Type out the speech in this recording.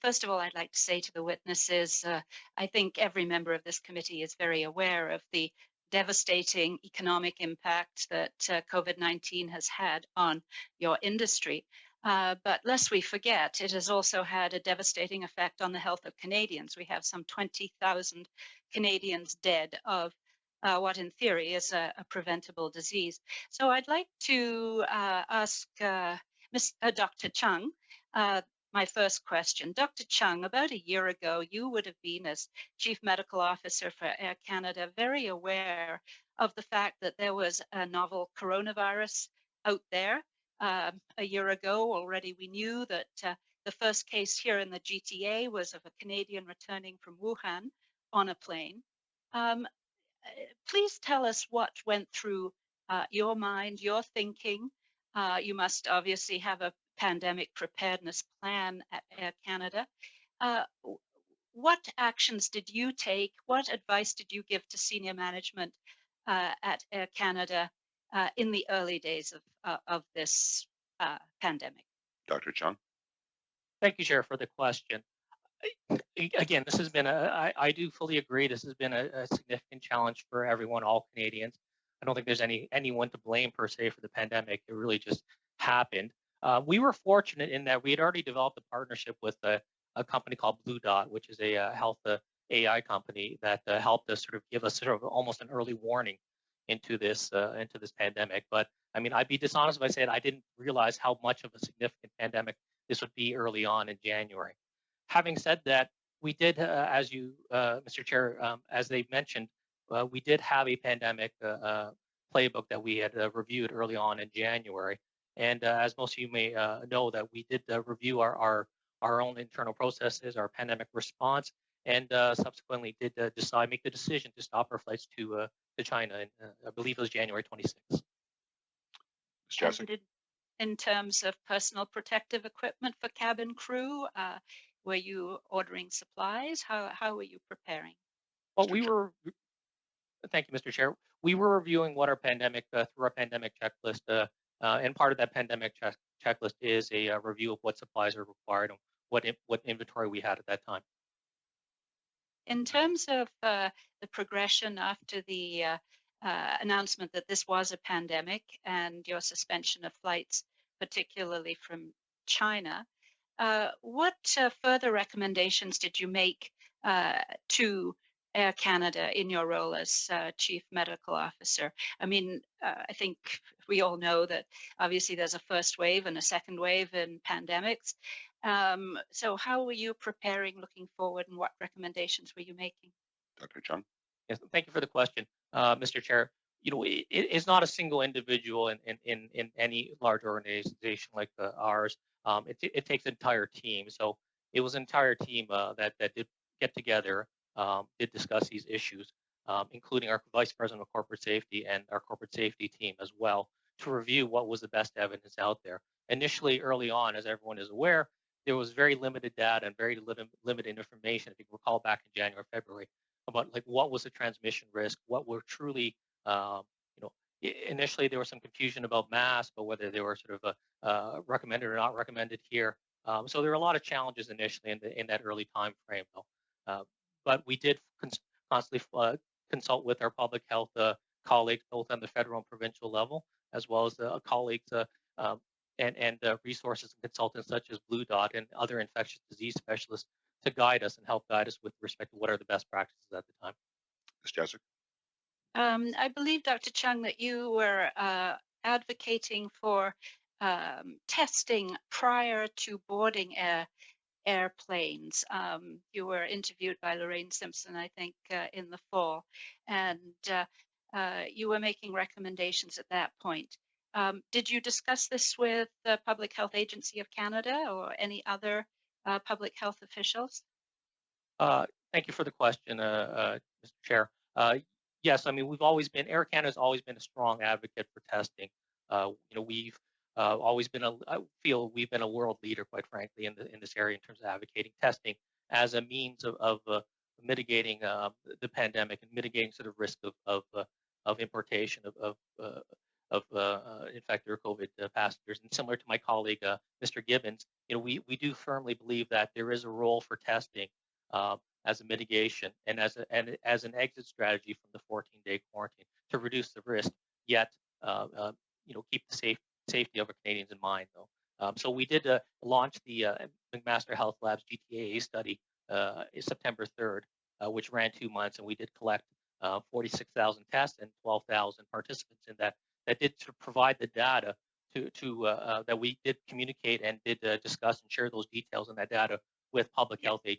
First of all, I'd like to say to the witnesses, I think every member of this committee is very aware of the devastating economic impact that COVID-19 has had on your industry. But lest we forget, it has also had a devastating effect on the health of Canadians. We have some 20,000 Canadians dead of what in theory is a preventable disease. So I'd like to ask Dr. Chung my first question. Dr. Chung, about a year ago, you would have been, as Chief Medical Officer for Air Canada, very aware of the fact that there was a novel coronavirus out there. A year ago already, we knew that the first case here in the GTA was of a Canadian returning from Wuhan on a plane. Please tell us what went through your mind, your thinking. You must obviously have a pandemic preparedness plan at Air Canada. What actions did you take? What advice did you give to senior management at Air Canada in the early days of this pandemic? Dr. Chung? Thank you, Chair, for the question. Again, this has been I do fully agree. This has been a significant challenge for everyone, all Canadians. I don't think there's anyone to blame per se for the pandemic. It really just happened. We were fortunate in that we had already developed a partnership with a company called Blue Dot, which is a health AI company that helped us give us almost an early warning into this pandemic. But I mean, I'd be dishonest if I said I didn't realize how much of a significant pandemic this would be early on in January. Having said that, we did, as you, Mr. Chair, as they mentioned, we did have a pandemic playbook that we had reviewed early on in January. And as most of you may know, that we did review our own internal processes, our pandemic response, and subsequently did make the decision to stop our flights to China. And I believe it was January 26th. Ms. Jessica? In terms of personal protective equipment for cabin crew, were you ordering supplies? How were you preparing? Well, thank you, Mr. Chair. We were reviewing what our pandemic, through our pandemic checklist, and part of that pandemic checklist is a review of what supplies are required and what inventory we had at that time. In terms of the progression after the announcement that this was a pandemic and your suspension of flights, particularly from China, what further recommendations did you make to Air Canada in your role as Chief Medical Officer? I mean, I think we all know that obviously there's a first wave and a second wave in pandemics. So how were you preparing looking forward, and what recommendations were you making? Dr. Chung? Yes, thank you for the question, Mr. Chair. You know, it's not a single individual in any large organization like ours. It takes an entire team. So it was an entire team that did get together, did discuss these issues, including our Vice President of Corporate Safety and our corporate safety team as well, to review what was the best evidence out there. Initially, early on, as everyone is aware, there was very limited data and very limited information, if you recall back in January, February, about like what was the transmission risk, what were truly, initially there was some confusion about masks, but whether they were recommended or not recommended here. So there were a lot of challenges initially in that early time frame, though. But we did constantly consult with our public health colleagues, both on the federal and provincial level, as well as the colleagues and resources and consultants such as Blue Dot and other infectious disease specialists to guide us and help guide us with respect to what are the best practices at the time. Ms. Jessica? I believe, Dr. Chung, that you were advocating for testing prior to boarding airplanes. You were interviewed by Lorraine Simpson, I think, in the fall, and you were making recommendations at that point. Did you discuss this with the Public Health Agency of Canada or any other public health officials? Thank you for the question, Mr. Chair. Yes, I mean, Air Canada has always been a strong advocate for testing. We've always been I feel we've been a world leader, quite frankly, in this area in terms of advocating testing as a means of mitigating the pandemic and mitigating risk of importation infected or COVID passengers. And similar to my colleague, Mr. Gibbons, we do firmly believe that there is a role for testing as a mitigation and as an exit strategy from the 14-day quarantine to reduce the risk, yet keep the safety of our Canadians in mind, though. So we did launch the McMaster Health Labs GTAA study September 3rd, which ran 2 months, and we did collect 46,000 tests and 12,000 participants in that. That did to provide the data that we did communicate and did discuss and share those details and that data with public health agencies.